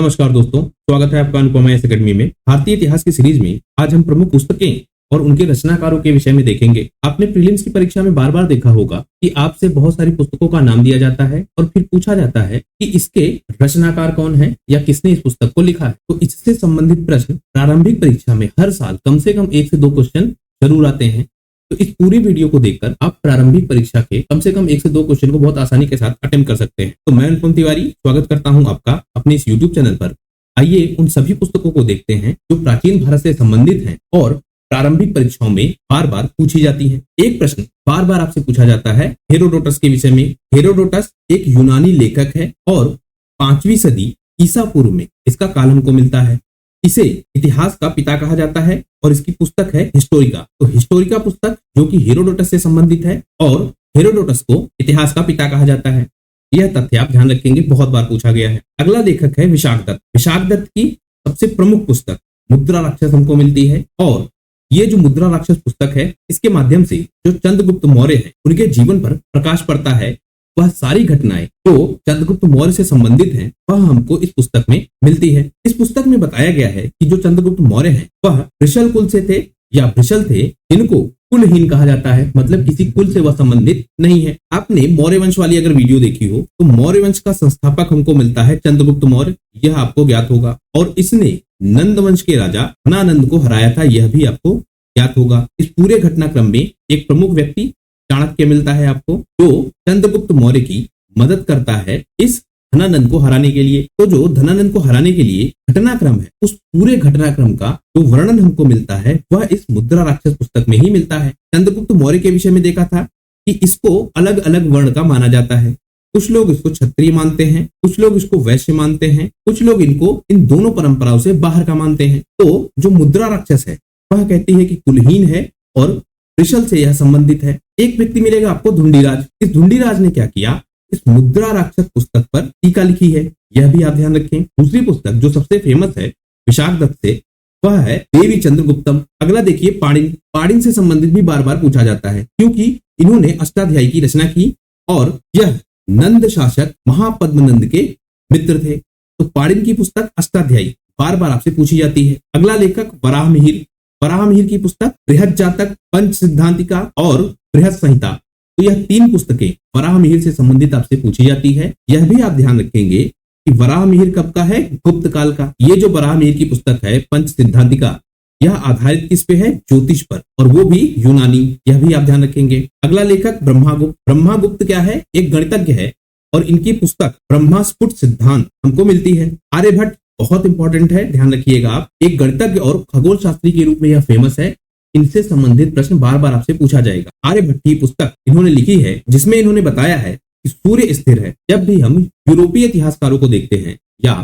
नमस्कार दोस्तों, स्वागत है आपका अनुपमा एस अकेडमी में। भारतीय इतिहास की सीरीज में आज हम प्रमुख पुस्तकें और उनके रचनाकारों के विषय में देखेंगे। आपने प्रीलिम्स की परीक्षा में बार बार देखा होगा कि आपसे बहुत सारी पुस्तकों का नाम दिया जाता है और फिर पूछा जाता है कि इसके रचनाकार कौन है या किसने इस पुस्तक को लिखा है। तो इससे संबंधित प्रश्न प्रारंभिक परीक्षा में हर साल कम से कम 1 से 2 क्वेश्चन जरूर आते हैं। तो इस पूरी वीडियो को देखकर आप प्रारंभिक परीक्षा के कम से कम 1 से 2 क्वेश्चन को बहुत आसानी के साथ अटेम्प्ट कर सकते हैं। तो मैं अनुपम तिवारी स्वागत करता हूं आपका अपने इस YouTube चैनल पर। आइए उन सभी पुस्तकों को देखते हैं जो प्राचीन भारत से संबंधित हैं और प्रारंभिक परीक्षाओं में बार बार पूछी जाती हैं। एक प्रश्न बार बार आपसे पूछा जाता है हेरोडोटस के विषय में। हेरोडोटस एक यूनानी लेखक है और 5वीं सदी ईसा पूर्व में इसका काल हमको मिलता है। इसे इतिहास का पिता कहा जाता है और इसकी पुस्तक है हिस्टोरिका। तो हिस्टोरिका पुस्तक जो कि हेरोडोटस से संबंधित है और हेरोडोटस को इतिहास का पिता कहा जाता है। यह तथ्य आप ध्यान रखेंगे, बहुत बार पूछा गया है। अगला लेखक है विशाखदत्त। विशाखदत्त की सबसे प्रमुख पुस्तक मुद्रा राक्षस हमको मिलती है और ये जो मुद्रा राक्षस पुस्तक है इसके माध्यम से जो चंद्रगुप्त मौर्य है उनके जीवन पर प्रकाश पड़ता है। वह सारी घटनाएं जो चंद्रगुप्त मौर्य से संबंधित हैं वह हमको इस पुस्तक में मिलती है। इस पुस्तक में बताया गया है कि जो चंद्रगुप्त मौर्य हैं वह वृषल कुल से थे या वृषल थे, जिनको कुलहीन कहा जाता है, मतलब किसी कुल से वह संबंधित नहीं है। आपने मौर्य वंश वाली अगर वीडियो देखी हो तो मौर्य वंश का संस्थापक हमको मिलता है चंद्रगुप्त मौर्य, यह आपको ज्ञात होगा। और इसने नंद वंश के राजा धनानंद को हराया था, यह भी आपको ज्ञात होगा। इस पूरे घटनाक्रम में एक प्रमुख व्यक्ति चाणक्य मिलता है आपको, जो चंद्रगुप्त मौर्य की मदद करता है इस धनानंद को हराने के लिए। तो जो धनानंद को हराने के लिए घटनाक्रम है उस पूरे घटनाक्रम का जो वर्णन हमको मिलता है वह इस मुद्रा राक्षस पुस्तक में ही मिलता है। चंद्रगुप्त मौर्य के विषय में देखा था कि इसको अलग अलग वर्ण का माना जाता है। कुछ लोग इसको क्षत्रिय मानते हैं, कुछ लोग इसको वैश्य मानते हैं, कुछ लोग इनको इन दोनों परंपराओं से बाहर का मानते हैं। तो जो मुद्रा राक्षस है वह कहती है कि कुलहीन है और वृषल से यह संबंधित है। एक व्यक्ति मिलेगा आपको धुंडीराज। इस धुंडीराज ने क्या किया, इस मुद्रा राक्षस पुस्तक पर टीका लिखी है, यह भी आप ध्यान रखें। दूसरी पुस्तक जो सबसे फेमस है विशाखदत्त से वह है देवी चंद्रगुप्तम। अगला देखिए पाणिन। पाणिन से संबंधित भी बार बार पूछा जाता है क्योंकि इन्होंने अष्टाध्यायी की रचना की और यह नंद शासक महापद्मनंद के मित्र थे। तो पाणिन की पुस्तक अष्टाध्यायी बार बार आपसे पूछी जाती है। अगला लेखक वराहमिहिर। वराहमिहिर की पुस्तक बृहद जातक, पंच सिद्धांतिका और बृहद संहिता। तो यह 3 पुस्तकें वराहमिहिर से संबंधित आपसे पूछी जाती है। यह भी आप ध्यान रखेंगे कि वराहमिहिर कब का है, गुप्त काल का। ये जो वराहमिहिर की पुस्तक है पंच सिद्धांतिका, यह आधारित किस पे है, ज्योतिष पर, और वो भी यूनानी, यह भी आप ध्यान रखेंगे। अगला लेखक ब्रह्मागुप्त। ब्रह्मागुप्त क्या है, एक गणितज्ञ है और इनकी पुस्तक ब्रह्मास्फुट सिद्धांत हमको मिलती है। आर्यभट्ट बहुत इंपॉर्टेंट है, ध्यान रखिएगा आप, एक गणितज्ञ और खगोल शास्त्री के रूप में यह फेमस है। इनसे संबंधित प्रश्न बार बार आपसे पूछा जाएगा। आर्यभट्ट की पुस्तक इन्होंने लिखी है जिसमें इन्होंने बताया है कि सूर्य स्थिर है। जब भी हम यूरोपीय इतिहासकारों को देखते हैं या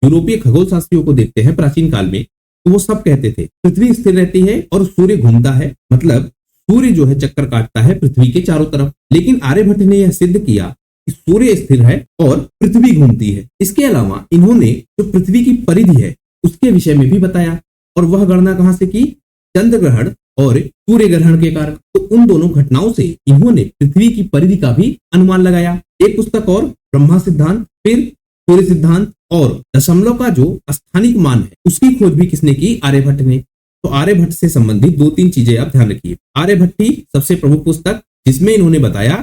यूरोपीय खगोल शास्त्रियों को देखते हैं प्राचीन काल में, तो वो सब कहते थे पृथ्वी स्थिर रहती है और सूर्य घूमता है, मतलब सूर्य जो है चक्कर काटता है पृथ्वी के चारों तरफ। लेकिन आर्यभट्ट ने यह सिद्ध किया कि सूर्य स्थिर है और पृथ्वी घूमती है। इसके अलावा इन्होंने जो पृथ्वी की परिधि है उसके विषय में भी बताया, और वह गणना कहां से की, चंद्र ग्रहण और सूर्य ग्रहण के कारण। तो उन दोनों घटनाओं से इन्होंने पृथ्वी की परिधि का भी अनुमान लगाया। एक पुस्तक और ब्रह्मा सिद्धांत, फिर सूर्य सिद्धांत और दशमलव का जो स्थानिक मान है उसकी खोज भी किसने की, आर्यभट्ट ने। तो आर्यभट्ट से संबंधित 2-3 चीजें आप ध्यान रखिए। आर्यभट्ट की सबसे प्रमुख पुस्तक जिसमें इन्होंने बताया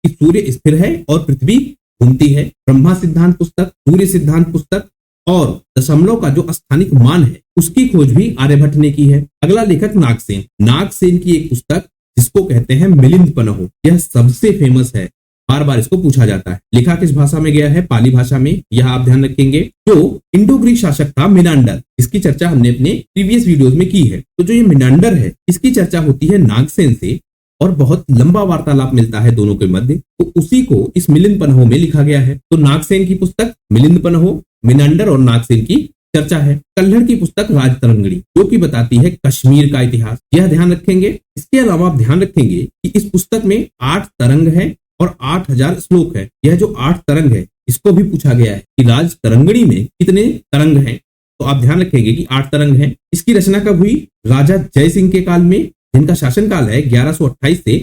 कि सूर्य स्थिर है और पृथ्वी घूमती है, ब्रह्मा सिद्धांत पुस्तक, सूर्य सिद्धांत पुस्तक और दशमलव का जो स्थानिक मान है उसकी खोज भी आर्यभट्ट ने की है। अगला लेखक नागसेन। नागसेन की एक पुस्तक जिसको कहते हैं मिलिंद पन्ह, यह सबसे फेमस है, बार बार इसको पूछा जाता है। लिखा किस भाषा में गया है, पाली भाषा में, यह आप ध्यान रखेंगे। जो इंडो ग्रीक शासक था मिनांडर, इसकी चर्चा हमने अपने प्रीवियस वीडियोस में की है। तो जो ये मिनांडर है इसकी चर्चा होती है नागसेन से और बहुत लंबा वार्तालाप मिलता है दोनों के मध्य, तो उसी को इस मिलिंद पन्ह में लिखा गया है। तो नागसेन की पुस्तक मिलिंद पन्ह, मिनांडर और नागसेन की चर्चा है। कल्हड़ की पुस्तक राजतरंगिणी जो कि बताती है कश्मीर का इतिहास, यह ध्यान रखेंगे। इसके अलावा आप ध्यान रखेंगे कि इस पुस्तक में 8 तरंग है और 8000 श्लोक है। यह जो 8 तरंग है इसको भी पूछा गया है कि राजतरंगिणी में कितने तरंग हैं, तो आप ध्यान रखेंगे कि 8 तरंग हैं। इसकी रचना कब हुई, राजा जय सिंह के काल में, जिनका शासनकाल है 1128 से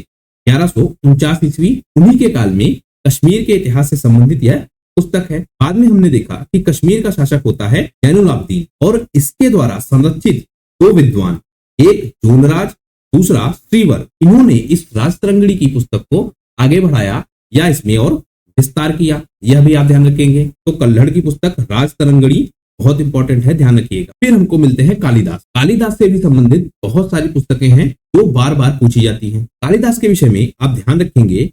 1149 ईस्वी। उन्हीं के काल में कश्मीर के इतिहास से संबंधित यह पुस्तक है। बाद में हमने देखा कि कश्मीर का शासक होता है जैनुलाब्दीन और इसके द्वारा संरचित दो विद्वान, एक जूनराज, दूसरा श्रीवर, इन्होंने इस राजतरंगिणी की पुस्तक को आगे बढ़ाया या इसमें और विस्तार किया, यह भी आप ध्यान रखेंगे। तो कल्हड़ की पुस्तक राजतरंगिणी बहुत इंपॉर्टेंट है, ध्यान रखिएगा। फिर हमको मिलते हैं कालिदास। कालिदास से भी संबंधित बहुत सारी पुस्तकें हैं जो बार बार पूछी जाती हैं। कालिदास के विषय में आप ध्यान रखेंगे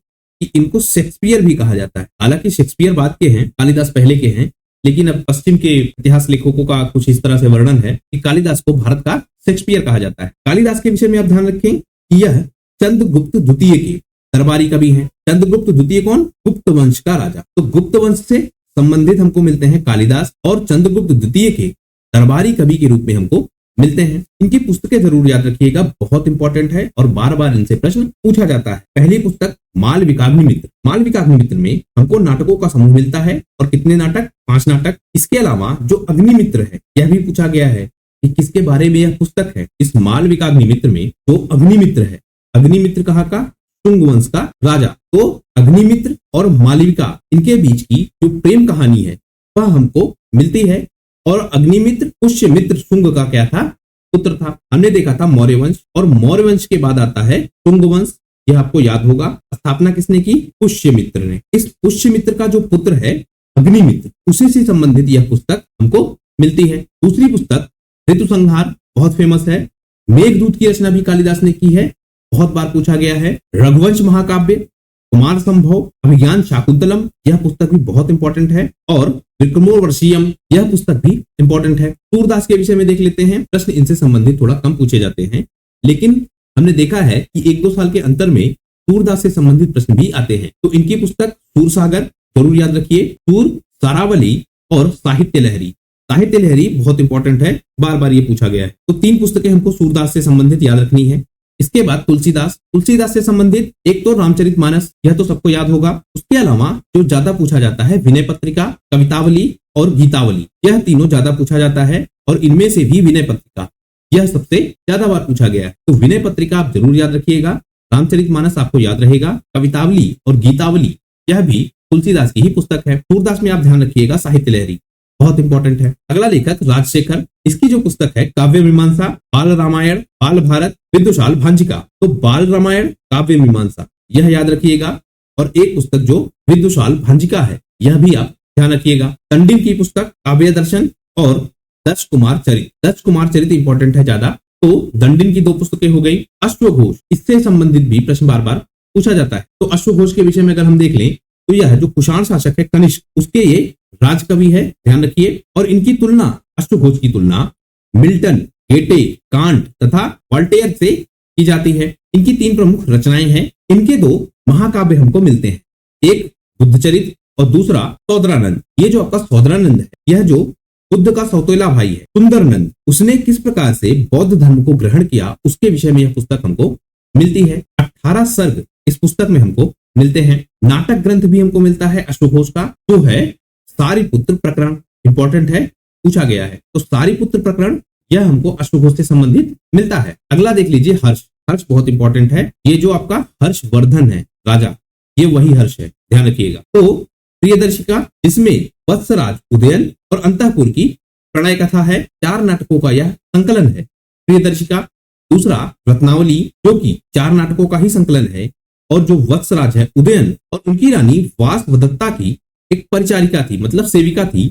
कि इनको शेक्सपियर भी कहा जाता है। हालांकि शेक्सपियर बाद के हैं, कालिदास पहले के हैं, लेकिन अब पश्चिम के इतिहास लेखकों का कुछ इस तरह से वर्णन है कि कालिदास को भारत का शेक्सपियर कहा जाता है। कालिदास के विषय में आप ध्यान रखें कि यह चंद्रगुप्त द्वितीय के दरबारी कवि हैं। चंद्रगुप्त द्वितीय कौन? गुप्त वंश का राजा। तो गुप्त वंश से संबंधित हमको मिलते हैं कालिदास, और चंद्रगुप्त द्वितीय के दरबारी कवि के रूप में हमको मिलते हैं। इनकी पुस्तकें जरूर याद रखिएगा, बहुत इंपॉर्टेंट है और बार बार इनसे प्रश्न पूछा जाता है। पहली पुस्तक मालविकाग्निमित्र। मालविकाग्निमित्र में हमको नाटकों का समूह मिलता है, और कितने नाटक? 5 नाटक। इसके अलावा जो अग्निमित्र है, यह भी पूछा गया है कि किसके बारे में यह पुस्तक है। इस मालविकाग्निमित्र में जो अग्निमित्र है, अग्निमित्र कहाँ का? शुंग वंश का राजा। तो अग्निमित्र और मालविका, इनके बीच की जो प्रेम कहानी है वह हमको मिलती है। और अग्निमित्र पुष्यमित्र शुंग का क्या था? पुत्र था। हमने देखा था मौर्य वंश, और मौर्य वंश के बाद आता है शुंग वंश। यह आपको याद होगा। स्थापना किसने की? पुष्यमित्र ने। इस पुष्यमित्र का जो पुत्र है अग्निमित्र, उसी से संबंधित यह पुस्तक हमको मिलती है। दूसरी पुस्तक ऋतुसंहार, बहुत फेमस है। मेघदूत की रचना भी कालिदास ने की है, बहुत बार पूछा गया है। रघुवंश महाकाव्य, कुमार संभव, अभिज्ञान शाकुंतलम, यह पुस्तक भी बहुत इंपॉर्टेंट है। और विक्रमोर्वशीयम, यह पुस्तक भी इंपॉर्टेंट है। सूरदास के विषय में देख लेते हैं। प्रश्न इनसे संबंधित थोड़ा कम पूछे जाते हैं, लेकिन हमने देखा है कि 1-2 साल के अंतर में सूरदास से संबंधित प्रश्न भी आते हैं। तो इनकी पुस्तक सूरसागर जरूर याद रखिए, सूर, सारावली और साहित्य लहरी। साहित्य लहरी बहुत इंपॉर्टेंट है, बार बार ये पूछा गया है। तो 3 पुस्तकें हमको सूरदास से संबंधित याद रखनी है। इसके बाद तुलसीदास। तुलसीदास से संबंधित एक तो रामचरितमानस, यह तो सबको याद होगा। उसके अलावा जो ज्यादा पूछा जाता है विनय पत्रिका, कवितावली और गीतावली, यह तीनों ज्यादा पूछा जाता है। और इनमें से भी विनय पत्रिका, यह सबसे ज्यादा बार पूछा गया है। तो विनय पत्रिका आप जरूर याद रखिएगा, रामचरितमानस आपको याद रहेगा, कवितावली और गीतावली यह भी तुलसीदास की ही पुस्तक है। सूरदास में आप ध्यान रखिएगा साहित्य लहरी, बहुत इंपॉर्टेंट है। अगला लेखक राजशेखर, इसकी जो पुस्तक है काव्य मीमांसा, बाल रामायण, बाल भारत, विदुषाल भांजिका। तो बाल रामायण, काव्य मीमांसा, यह याद रखिएगा। और एक पुस्तक जो विदुषाल भांजिका है, यह भी आप ध्यान रखिएगा। दंडिन की पुस्तक काव्य दर्शन और दक्ष कुमार चरित। दक्ष कुमार चरित इंपॉर्टेंट है ज्यादा। तो दंडिन की 2 पुस्तकें हो गई। अश्वघोष, इससे संबंधित भी प्रश्न बार बार पूछा जाता है। तो अश्वघोष के विषय में अगर हम देख लें तो यह जो कुषाण शासक है कनिष्क, उसके ये राजकवि है, ध्यान रखिए। और इनकी तुलना, अश्वघोष की तुलना मिल्टन, गेटे, कांट तथा वॉल्टेयर से की जाती है। इनकी 3 प्रमुख रचनाएं हैं। इनके 2 महाकाव्य हमको मिलते हैं, एक बुद्धचरित और दूसरा सौदरानंद। ये जो आपका सौदरानंद है, यह जो बुद्ध का सौतेला भाई है सुंदरनंद, उसने किस प्रकार से बौद्ध धर्म को ग्रहण किया, उसके विषय में यह पुस्तक हमको मिलती है। 18 सर्ग इस पुस्तक में हमको मिलते हैं। नाटक ग्रंथ भी हमको मिलता है अश्वघोष का, जो है सारीपुत्र प्रकरण, इंपॉर्टेंट है, पूछा गया है। तो सारीपुत्र प्रकरण यह हमको अश्वघोष से संबंधित मिलता है। अगला देख लीजिए हर्ष। हर्ष बहुत इंपॉर्टेंट है। ये जो आपका हर्षवर्धन है राजा, ये वही हर्ष है, ध्यान रखिएगा। तो प्रियदर्शिका, जिसमें वत्सराज, उदयन और अंतःपुर की प्रणय कथा है। 4 नाटकों का यह संकलन है प्रियदर्शिका। दूसरा रत्नावली, जो कि 4 नाटकों का ही संकलन है। और जो वत्सराज है, उदयन और उनकी रानी वासवदत्ता की एक परिचारिका थी, मतलब सेविका थी,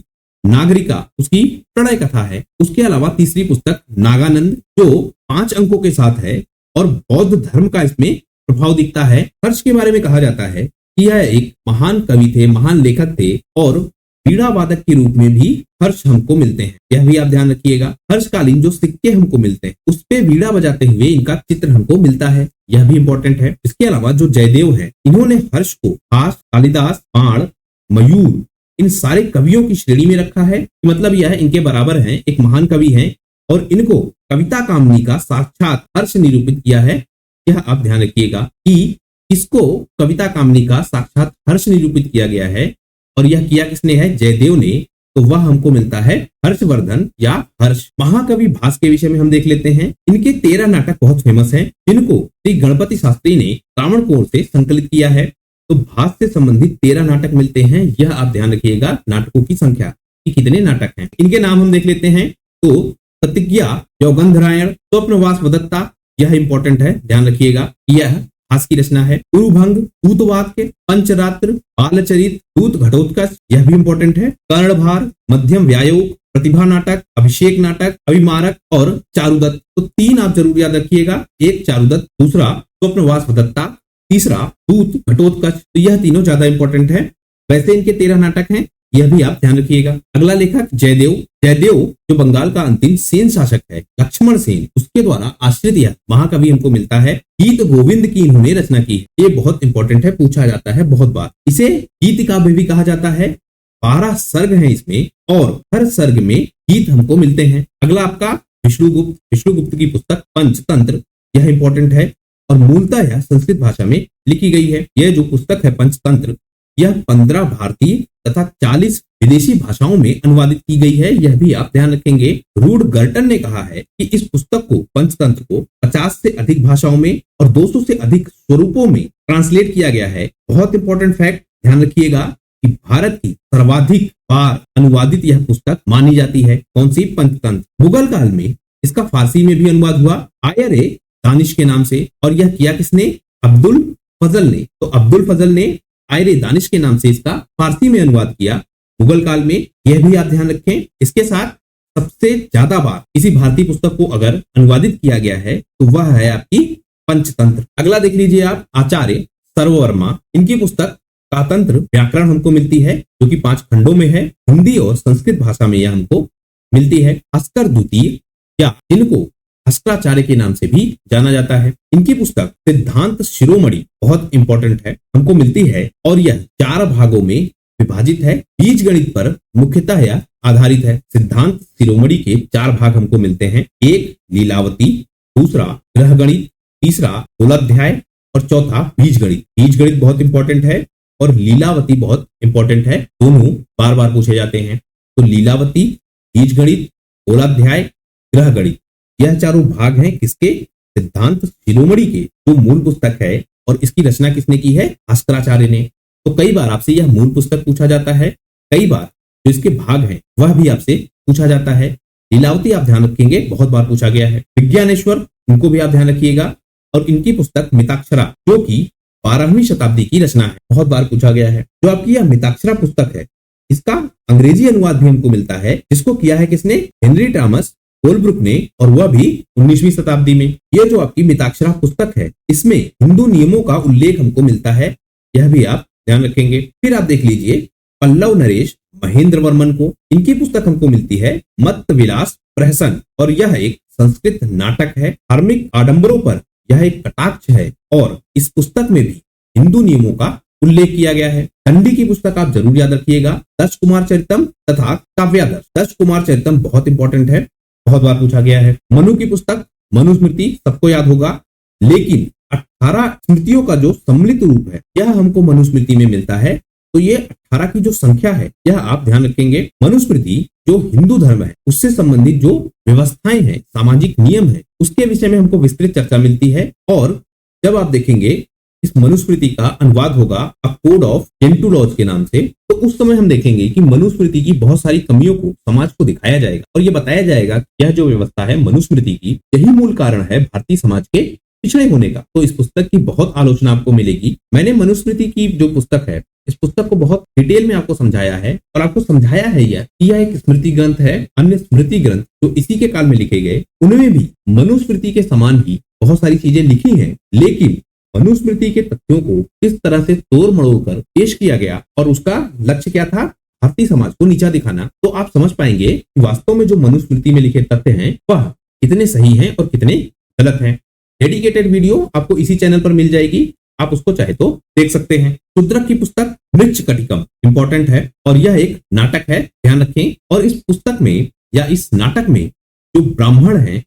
नागरिका, उसकी प्रणय कथा है। उसके अलावा तीसरी पुस्तक नागानंद, जो 5 अंकों के साथ है और बौद्ध धर्म का इसमें प्रभाव दिखता है। हर्ष के बारे में कहा जाता है कि यह एक महान कवि थे, महान लेखक थे, और वीणा वादक के रूप में भी हर्ष हमको मिलते हैं, यह भी आप ध्यान रखिएगा। हर्षकालीन जो सिक्के हमको मिलते हैं, उस पे वीणा बजाते हुए इनका चित्र हमको मिलता है, यह भी इंपॉर्टेंट है। इसके अलावा जो जयदेव है, इन्होंने हर्ष को हास, कालिदास, बाण, मयूर, इन सारे कवियों की श्रेणी में रखा है। मतलब यह इनके बराबर हैं, एक महान कवि हैं, और इनको कविता कामनी का साक्षात हर्ष निरूपित किया है। यह आप ध्यान रखिएगा कि इसको कविता कामनी का साक्षात हर्ष निरूपित किया गया है, और यह किया किसने है? जयदेव ने। तो वह हमको मिलता है हर्षवर्धन या हर्ष। महाकवि भास के विषय में हम देख लेते हैं। इनके 13 नाटक बहुत फेमस हैं, जिनको श्री गणपति शास्त्री ने त्रावणकोर से संकलित किया है। तो भास से संबंधित 13 नाटक मिलते हैं। यह आप ध्यान रखिएगा, नाटकों की संख्या कि कितने नाटक हैं। इनके नाम हम देख लेते हैं। तो प्रतिज्ञा, यौगंधरायण, स्वप्नवास वदत्ता, यह इंपॉर्टेंट है, ध्यान रखिएगा। यह भास की रचना है। उरुभंग, दूतवाक्य, पंचरात्र, बालचरित, दूत घटोत्कच, यह भी इंपॉर्टेंट है। कर्णभार, मध्यम व्यायोग, प्रतिभा नाटक, अभिषेक नाटक, अभिमारक और चारुदत्त। तो 3 आप जरूर याद रखिएगा, एक चारुदत्त, दूसरा स्वप्नवास वदत्ता, तीसरा दूत घटोत्कच। तो यह तीनों ज्यादा इंपॉर्टेंट है। वैसे इनके 13 नाटक हैं, यह भी आप ध्यान रखिएगा। अगला लेखक जयदेव। जयदेव जो बंगाल का अंतिम सेन शासक है, लक्ष्मण सेन, उसके द्वारा आश्रित यह महाकवि हमको मिलता है। गीत गोविंद की इन्होंने रचना की है। ये बहुत इंपॉर्टेंट है, पूछा जाता है बहुत बार। इसे गीत काव्य भी कहा जाता है। 12 सर्ग हैं इसमें और हर सर्ग में गीत हमको मिलते हैं। अगला आपका विष्णुगुप्त। विष्णुगुप्त की पुस्तक पंचतंत्र, यह इंपॉर्टेंट है और मूलतः यह संस्कृत भाषा में लिखी गई है। यह जो पुस्तक है पंचतंत्र, यह 15 भारतीय तथा 40 विदेशी भाषाओं में अनुवादित की गई है। यह भी आप ध्यान रखेंगे। रूड गर्टन ने कहा है कि इस पुस्तक को, पंचतंत्र को 50 से अधिक भाषाओं में और 200 से अधिक स्वरूपों में ट्रांसलेट किया गया है। बहुत इंपॉर्टेंट फैक्ट ध्यान रखिएगा कि भारत की सर्वाधिक बार अनुवादित यह पुस्तक मानी जाती है। कौन सी? पंचतंत्र। मुगल काल में इसका फारसी में भी अनुवाद हुआ, आयर ए दानिश के नाम से। और यह किया किसने? अब्दुल फजल ने। तो अब्दुल फजल ने आयर ए दानिश के नाम से इसका फारसी में अनुवाद किया मुगल काल में। यह भी आप ध्यान रखें। इसके साथ सबसे ज्यादा बार किसी भारतीय पुस्तक को अगर अनुवादित किया गया है तो वह है आपकी पंचतंत्र। अगला देख लीजिए आप, आचार्य सर्ववर्मा। इनकी पुस्तक कातंत्र व्याकरण हमको मिलती है, जो कि 5 खंडों में है। हिंदी और संस्कृत भाषा में यह हमको मिलती है। अस्कर द्वितीय, या जिनको अस्कराचार्य के नाम से भी जाना जाता है। इनकी पुस्तक सिद्धांत शिरोमणि बहुत इंपॉर्टेंट है, हमको मिलती है और यह 4 भागों में विभाजित है। बीज गणित पर मुख्यतः यह आधारित है। सिद्धांत शिरोमणि के 4 भाग हमको मिलते हैं। एक लीलावती, दूसरा ग्रह गणित, तीसरा कुलाध्याय और चौथा बीज गणित। बीज गणित बहुत इंपॉर्टेंट है और लीलावती बहुत इंपॉर्टेंट है। दोनों बार बार पूछे जाते हैं। तो लीलावती, बीज गणित, गोलाध्याय, ग्रह गणित, यह चारों भाग हैं किसके? सिद्धांत शिरोमणि के, जो मूल पुस्तक है। और इसकी रचना किसने की है? अस्कराचार्य ने। तो कई बार आपसे यह मूल पुस्तक पूछा जाता है, कई बार जो इसके भाग हैं वह भी आपसे पूछा जाता है। लीलावती आप ध्यान रखेंगे, बहुत बार पूछा गया है। विज्ञानेश्वर, इनको भी आप ध्यान रखिएगा। और इनकी पुस्तक मिताक्षरा, जो कि 12वीं शताब्दी की रचना है, बहुत बार पूछा गया है। जो आपकी यह मिताक्षरा पुस्तक है, इसका अंग्रेजी अनुवाद भी हमको मिलता है, जिसको किया है किसने? हेनरी थॉमस होलब्रुक ने, और वह भी 19वीं शताब्दी में। यह जो आपकी मिताक्षरा पुस्तक है, इसमें हिंदू नियमों का उल्लेख हमको मिलता है, यह भी आप ध्यान रखेंगे। फिर आप देख लीजिए पल्लव नरेश महेंद्र वर्मन को। इनकी पुस्तक हमको मिलती है मत्त विलास प्रहसन, और यह एक संस्कृत नाटक है। धार्मिक आडंबरों पर यह एक कटाक्ष है और इस पुस्तक में भी हिंदू नियमों का उल्लेख किया गया है। दंडी की पुस्तक आप जरूर याद रखिएगा, दश कुमार चरितम तथा काव्यादर्श। दश कुमार चरितम बहुत इंपॉर्टेंट है, बहुत बार पूछा गया है। मनु की पुस्तक मनुस्मृति सबको याद होगा, लेकिन 18 स्मृतियों का जो सम्मिलित रूप है यह हमको मनुस्मृति में मिलता है। तो ये 18 की जो संख्या है यह आप ध्यान रखेंगे। मनुस्मृति जो हिंदू धर्म है उससे संबंधित जो व्यवस्थाएं हैं, सामाजिक नियम है, उसके विषय में हमको विस्तृत चर्चा मिलती है। और जब आप देखेंगे इस मनुस्मृति का अनुवाद होगा अ कोड ऑफ डेंटुलॉज के नाम से, तो उस समय हम देखेंगे कि मनुस्मृति की बहुत सारी कमियों को समाज को दिखाया जाएगा और यह बताया जाएगा कि यह जो व्यवस्था है मनुस्मृति की, यही मूल कारण है भारतीय समाज के पिछड़े होने का। तो इस पुस्तक की बहुत आलोचना आपको मिलेगी। मैंने मनुस्मृति की जो पुस्तक है, इस पुस्तक को बहुत डिटेल में आपको समझाया है और आपको समझाया है यह एक स्मृति ग्रंथ है। अन्य स्मृति ग्रंथ जो इसी के काल में लिखे गए, उनमें भी मनुस्मृति के समान ही बहुत सारी चीजें लिखी हैं, लेकिन मनुस्मृति के तथ्यों को किस तरह से तोड़ मड़ोड़ कर पेश किया गया और उसका लक्ष्य क्या था? भारतीय समाज को नीचा दिखाना। तो आप समझ पाएंगे कि वास्तव में जो मनुस्मृति में लिखे तथ्य हैं वह कितने सही हैं और कितने गलत हैं। डेडिकेटेड वीडियो आपको इसी चैनल पर मिल जाएगी, आप उसको चाहे तो देख सकते हैं। शूद्रक की पुस्तक मृच्छकटिकम इंपॉर्टेंट है और यह एक नाटक है, ध्यान रखें। और इस पुस्तक में या इस नाटक में जो ब्राह्मण है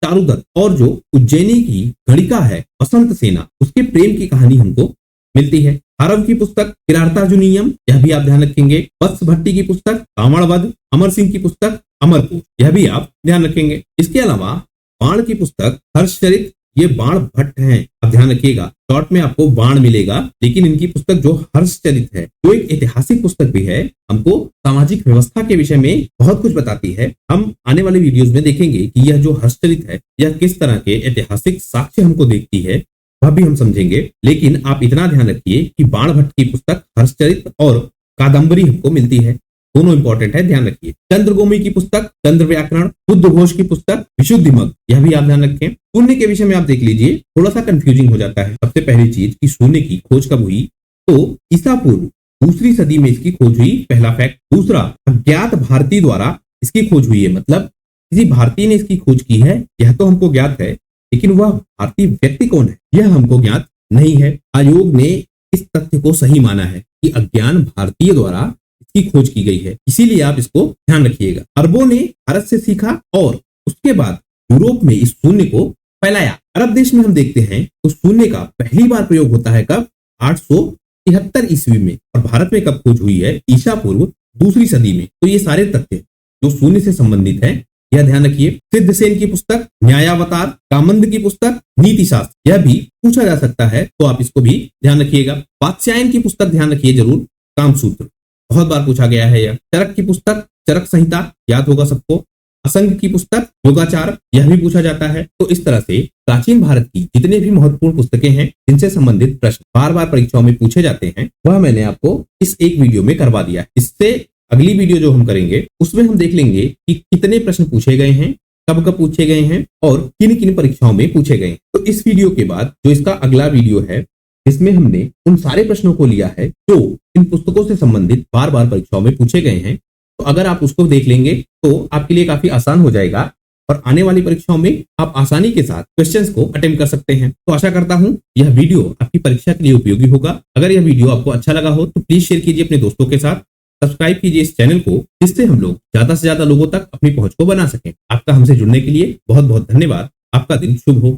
चारुदत्त और जो उज्जैनी की गणिका है बसंत सेना, उसके प्रेम की कहानी हमको मिलती है। हारव की पुस्तक किरातार्जुनीयम, यह भी आप ध्यान रखेंगे। वत्स भट्टी की पुस्तक रावणवध, अमर सिंह की पुस्तक अमरकोश, यह भी आप ध्यान रखेंगे। इसके अलावा बाण की पुस्तक हर्षचरित ये बाण भट्ट हैं, आप ध्यान रखिएगा। शॉर्ट में आपको बाण मिलेगा, लेकिन इनकी पुस्तक जो हर्षचरित है, जो एक ऐतिहासिक पुस्तक भी है, हमको सामाजिक व्यवस्था के विषय में बहुत कुछ बताती है। हम आने वाले वीडियोस में देखेंगे कि यह जो हर्षचरित है, यह किस तरह के ऐतिहासिक साक्ष्य हमको देखती है, वह भी हम समझेंगे। लेकिन आप इतना ध्यान रखिए कि बाण भट्ट की पुस्तक हर्षचरित और कादम्बरी हमको मिलती है, दोनों इंपॉर्टेंट है, ध्यान रखिए। चंद्रगोमी की पुस्तक चंद्र व्याकरण, बुद्ध घोष की पुस्तक विशुद्धिमग, यह भी आप ध्यान रखें। शून्य के विषय में आप देख लीजिए, थोड़ा सा कंफ्यूजिंग हो जाता है। सबसे पहली चीज कि शून्य की खोज कब हुई, तो ईसा पूर्व 2री सदी में इसकी खोज हुई, पहला फैक्ट। दूसरा, अज्ञात भारतीय द्वारा इसकी खोज हुई है, मतलब किसी भारतीय ने इसकी खोज की है, यह तो हमको ज्ञात है, लेकिन वह भारतीय व्यक्ति कौन है, यह हमको ज्ञात नहीं है। आयोग ने इस तथ्य को सही माना है कि अज्ञान भारतीय द्वारा की खोज की गई है, इसीलिए आप इसको ध्यान रखिएगा। अरबों ने भारत से सीखा और उसके बाद यूरोप में इस शून्य को फैलाया। अरब देश में हम देखते हैं तो शून्य का पहली बार प्रयोग होता है कब, 873 ईस्वी में, और भारत में कब खोज हुई है, ईसा पूर्व 2री सदी में। तो ये सारे तथ्य जो शून्य से संबंधित है, यह ध्यान रखिए। सिद्धसेन की पुस्तक न्यायावतार, कामंद की पुस्तक नीति शास्त्र, यह भी पूछा जा सकता है, तो आप इसको भी ध्यान रखिएगा। वात्स्यायन की पुस्तक ध्यान रखिए जरूर, कामसूत्र, बहुत बार पूछा गया है यह। चरक की पुस्तक चरक संहिता, याद होगा सबको। असंग की पुस्तक योगाचार, यह भी पूछा जाता है। तो इस तरह से प्राचीन भारत की जितने भी महत्वपूर्ण पुस्तकें हैं, जिनसे संबंधित प्रश्न बार बार परीक्षाओं में पूछे जाते हैं, वह मैंने आपको इस एक वीडियो में करवा दिया है। इससे अगली वीडियो जो हम करेंगे उसमें हम देख लेंगे कि कितने प्रश्न पूछे गए हैं, कब कब पूछे गए हैं और किन किन परीक्षाओं में पूछे गए हैं। तो इस वीडियो के बाद जो इसका अगला वीडियो है, इसमें हमने उन सारे प्रश्नों को लिया है जो इन पुस्तकों से संबंधित बार बार परीक्षाओं में पूछे गए हैं। तो अगर आप उसको देख लेंगे तो आपके लिए काफी आसान हो जाएगा और आने वाली परीक्षाओं में आप आसानी के साथ क्वेश्चंस को अटेम्प्ट कर सकते हैं। तो आशा करता हूं यह वीडियो आपकी परीक्षा के लिए उपयोगी होगा। अगर यह वीडियो आपको अच्छा लगा हो तो प्लीज शेयर कीजिए अपने दोस्तों के साथ, सब्सक्राइब कीजिए इस चैनल को, जिससे हम लोग ज्यादा से ज्यादा लोगों तक अपनी पहुंच को बना सकें। आपका हमसे जुड़ने के लिए बहुत बहुत धन्यवाद। आपका दिन शुभ हो।